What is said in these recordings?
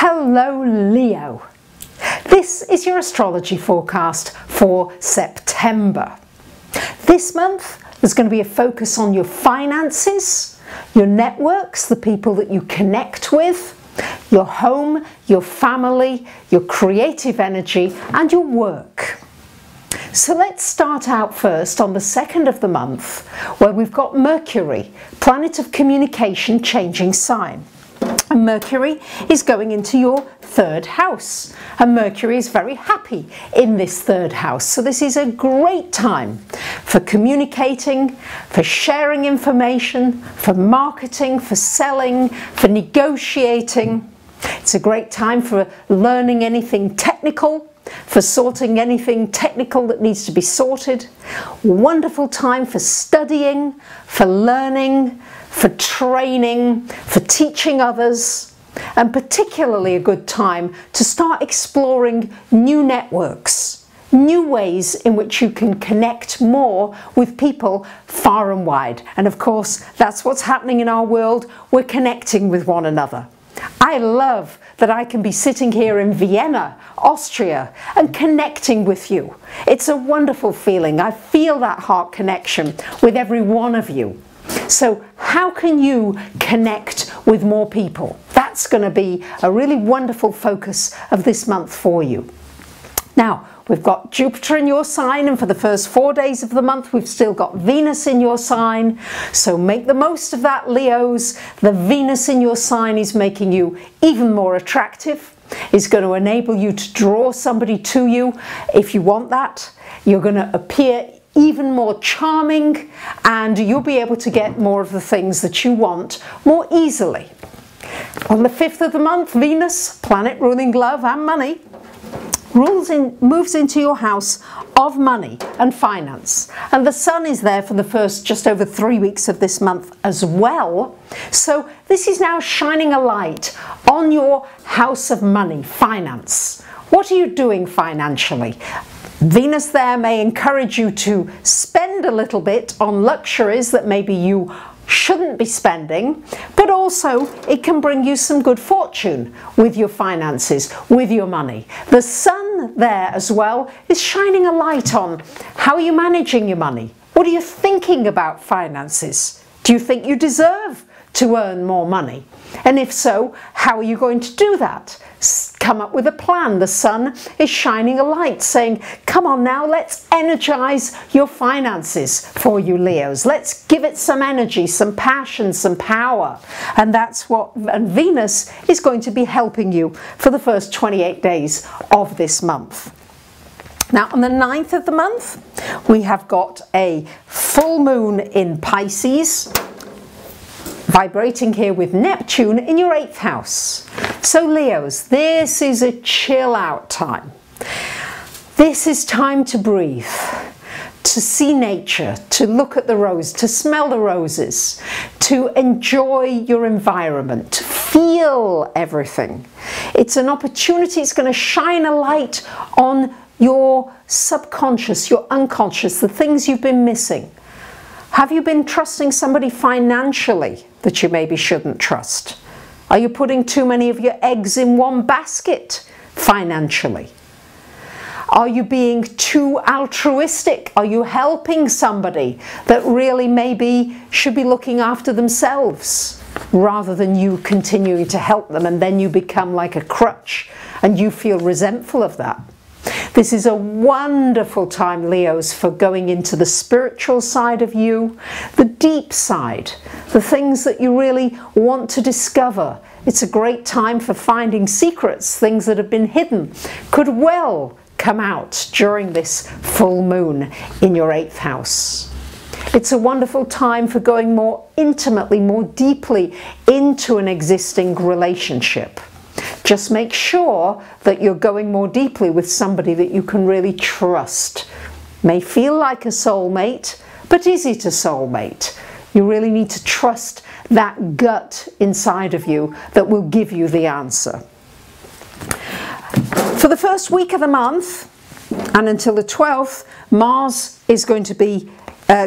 Hello Leo. This is your astrology forecast for September. This month there's going to be a focus on your finances, your networks, the people that you connect with, your home, your family, your creative energy and your work. So let's start out first on the 2nd of the month, where we've got Mercury, planet of communication, changing sign. And Mercury is going into your 3rd house, and Mercury is very happy in this 3rd house. So this is a great time for communicating, for sharing information, for marketing, for selling, for negotiating. It's a great time for learning anything technical, for sorting anything technical that needs to be sorted. Wonderful time for studying, for learning, for training, for teaching others, and particularly a good time to start exploring new networks, new ways in which you can connect more with people far and wide. And of course, that's what's happening in our world. We're connecting with one another. I love that I can be sitting here in Vienna, Austria, and connecting with you. It's a wonderful feeling. I feel that heart connection with every one of you. So how can you connect with more people? That's going to be a really wonderful focus of this month for you. Now, we've got Jupiter in your sign, and for the first 4 days of the month we've still got Venus in your sign. So make the most of that, Leos. The Venus in your sign is making you even more attractive. It's going to enable you to draw somebody to you if you want that. You're going to appear even more charming, and you'll be able to get more of the things that you want more easily. On the 5th of the month, Venus, planet ruling love and money, moves into your house of money and finance, and the Sun is there for the first just over 3 weeks of this month as well. So this is now shining a light on your house of money, finance. What are you doing financially? Venus there may encourage you to spend a little bit on luxuries that maybe you shouldn't be spending, but also it can bring you some good fortune with your finances, with your money. The Sun there as well is shining a light on how are you managing your money? What are you thinking about finances? Do you think you deserve to earn more money? And if so, how are you going to do that? Come up with a plan. The Sun is shining a light saying, come on now, let's energize your finances for you, Leos. Let's give it some energy, some passion, some power. And that's what, and Venus is going to be helping you for the first 28 days of this month. Now on the 9th of the month, we have got a full moon in Pisces, vibrating here with Neptune in your 8th house. So Leos, this is a chill out time. This is time to breathe, to see nature, to look at the rose, to smell the roses, to enjoy your environment, to feel everything. It's an opportunity. It's going to shine a light on your subconscious, your unconscious, the things you've been missing. Have you been trusting somebody financially that you maybe shouldn't trust? Are you putting too many of your eggs in one basket financially? Are you being too altruistic? Are you helping somebody that really maybe should be looking after themselves rather than you continuing to help them, and then you become like a crutch and you feel resentful of that? This is a wonderful time, Leos, for going into the spiritual side of you, the deep side, the things that you really want to discover. It's a great time for finding secrets, things that have been hidden, could well come out during this full moon in your 8th house. It's a wonderful time for going more intimately, more deeply into an existing relationship. Just make sure that you're going more deeply with somebody that you can really trust. May feel like a soulmate, but is it a soulmate? You really need to trust that gut inside of you that will give you the answer. For the first week of the month and until the 12th, Mars is going to be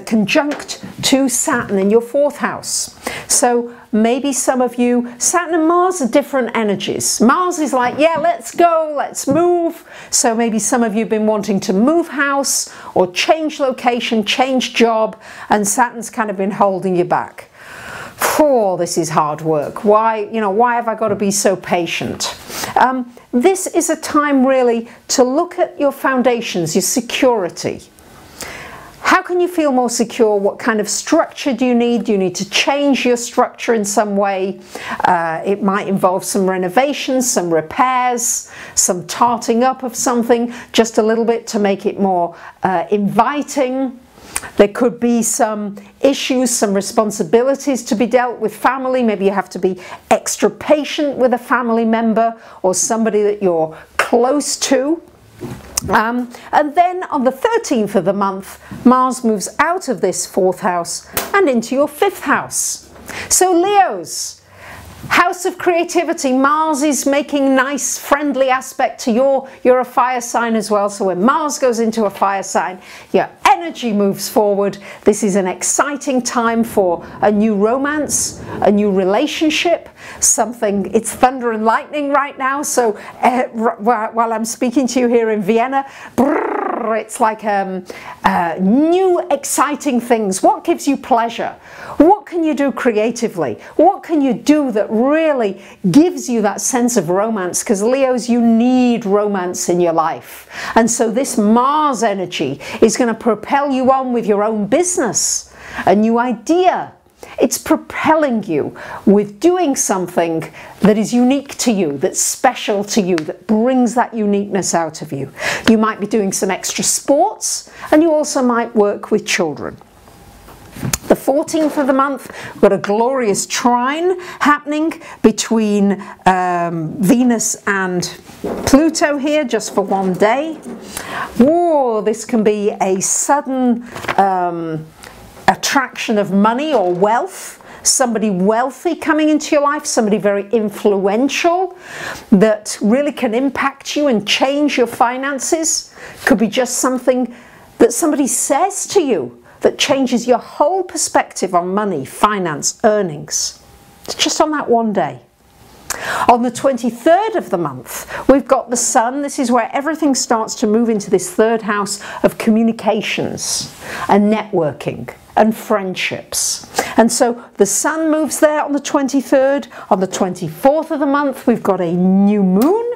conjunct to Saturn in your 4th house. So maybe some of you, Saturn and Mars are different energies. Mars is like, yeah, let's go, let's move. So maybe some of you have been wanting to move house or change location, change job, and Saturn's kind of been holding you back. Oh, this is hard work. Why have I got to be so patient? This is a time really to look at your foundations, your security. How can you feel more secure? What kind of structure do you need? Do you need to change your structure in some way? It might involve some renovations, some repairs, some tarting up of something, just a little bit to make it more inviting. There could be some issues, some responsibilities to be dealt with family. Maybe you have to be extra patient with a family member or somebody that you're close to. And then on the 13th of the month, Mars moves out of this 4th house and into your 5th house. So Leos, house of creativity, Mars is making nice friendly aspect to you're a fire sign as well. So when Mars goes into a fire sign, your energy moves forward. This is an exciting time for a new romance, a new relationship, something. It's thunder and lightning right now. So while I'm speaking to you here in Vienna, it's like new exciting things. What gives you pleasure? What can you do creatively? What can you do that really gives you that sense of romance? Because Leos, you need romance in your life. And so this Mars energy is going to propel you on with your own business, a new idea. It's propelling you with doing something that is unique to you, that's special to you, that brings that uniqueness out of you. You might be doing some extra sports, and you also might work with children. The 14th of the month, we've got a glorious trine happening between Venus and Pluto here, just for one day. Whoa, this can be a sudden attraction of money or wealth, somebody wealthy coming into your life, somebody very influential that really can impact you and change your finances. Could be just something that somebody says to you that changes your whole perspective on money, finance, earnings. It's just on that one day. On the 23rd of the month, we've got the Sun. This is where everything starts to move into this 3rd house of communications and networking and friendships. And so the Sun moves there on the 23rd. On the 24th of the month, we've got a new moon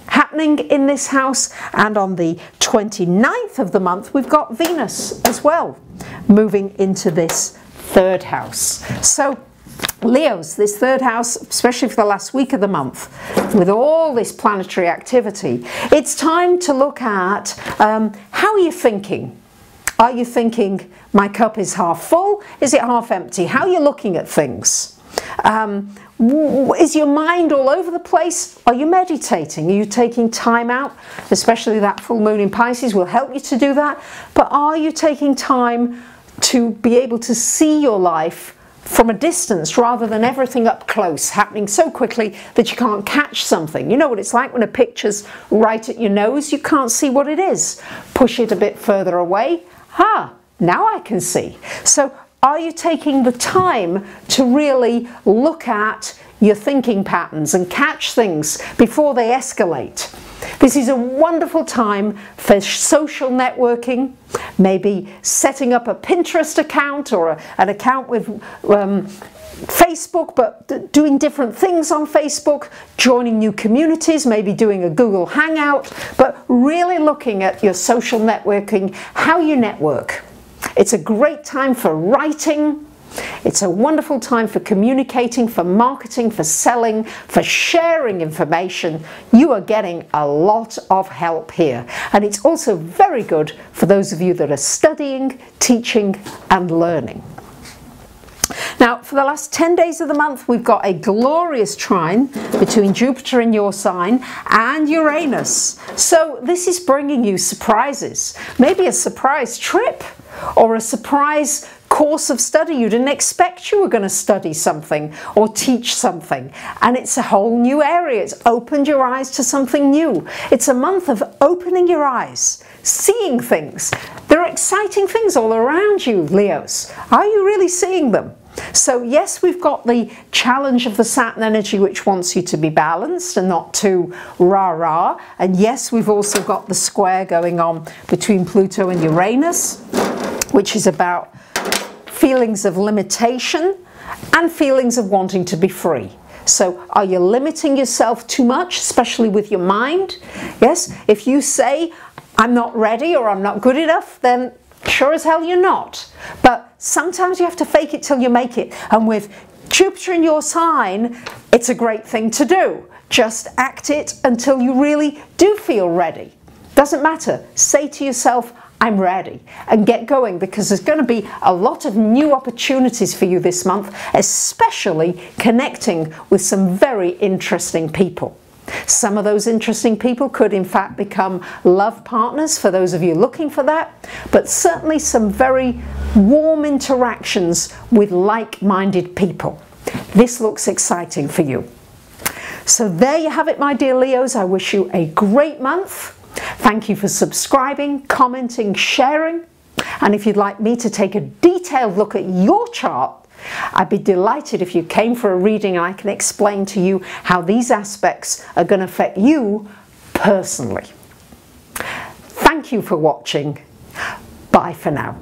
happening in this house, and on the 29th of the month we've got Venus as well moving into this 3rd house. So Leos, this 3rd house, especially for the last week of the month, with all this planetary activity, it's time to look at how are you thinking? Are you thinking my cup is half full? Is it half empty? How are you looking at things? Is your mind all over the place? Are you meditating? Are you taking time out? Especially that full moon in Pisces will help you to do that. But are you taking time to be able to see your life from a distance rather than everything up close, happening so quickly that you can't catch something? You know what it's like when a picture's right at your nose, you can't see what it is. Push it a bit further away. Now I can see. So are you taking the time to really look at your thinking patterns and catch things before they escalate? This is a wonderful time for social networking, maybe setting up a Pinterest account or an account with Facebook, but doing different things on Facebook, joining new communities, maybe doing a Google Hangout, but really looking at your social networking, how you network. It's a great time for writing. It's a wonderful time for communicating, for marketing, for selling, for sharing information. You are getting a lot of help here. And it's also very good for those of you that are studying, teaching, and learning. Now, for the last 10 days of the month, we've got a glorious trine between Jupiter in your sign and Uranus. So this is bringing you surprises. Maybe a surprise trip or a surprise course of study. You didn't expect you were going to study something or teach something, and it's a whole new area. It's opened your eyes to something new. It's a month of opening your eyes, seeing things. There are exciting things all around you, Leos. Are you really seeing them? So yes, we've got the challenge of the Saturn energy, which wants you to be balanced and not too rah-rah. And yes, we've also got the square going on between Pluto and Uranus, which is about feelings of limitation and feelings of wanting to be free. So are you limiting yourself too much, especially with your mind? Yes, if you say, I'm not ready or I'm not good enough, then sure as hell you're not. But sometimes you have to fake it till you make it. And with Jupiter in your sign, it's a great thing to do. Just act it until you really do feel ready. Doesn't matter. Say to yourself, I'm ready, and get going, because there's going to be a lot of new opportunities for you this month, especially connecting with some very interesting people. Some of those interesting people could in fact become love partners for those of you looking for that, but certainly some very warm interactions with like-minded people. This looks exciting for you. So there you have it, my dear Leos. I wish you a great month. Thank you for subscribing, commenting, sharing. And if you'd like me to take a detailed look at your chart, I'd be delighted if you came for a reading and I can explain to you how these aspects are going to affect you personally. Thank you for watching. Bye for now.